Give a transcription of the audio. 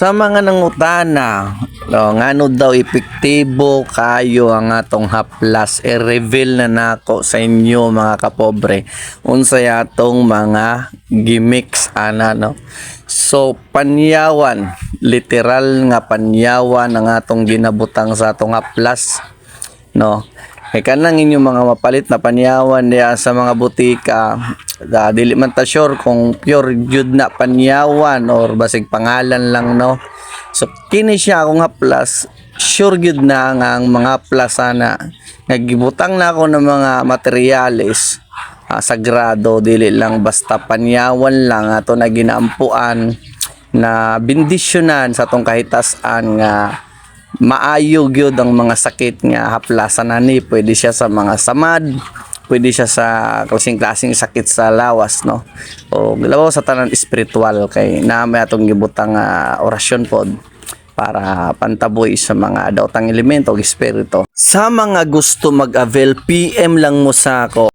Sa mga nangutana, ngano daw epektibo kayo ang atong haplas i-reveal na nako sa inyo mga kapobre. Unsay atong mga gimmicks ana no. So panyawan, literal nga panyawan ang atong ginabutang sa atong haplas no. Kay kanang inyong mga mapalit na panyawan diya sa mga butika, dili man ta sure kung pure jud na panyawan or basig pangalan lang no. So kini siya akong haplas, sure jud na nga ang mga haplas sana nagibutang na ako ng mga materyales sagrado, dili lang basta panyawan lang ato na ginaampuan na bendisyonan sa atong kahitasan nga maayo gyud ang mga sakit nga haplasan ani. Pwede siya sa mga samad, pwede siya sa klaseng sakit sa lawas no, o labaw sa tanan espiritual kay naamay atong gibutang orasyon pod para pantaboy sa mga daotang elemento o espiritu. Sa mga gusto mag-avail, PM lang mo sa ako.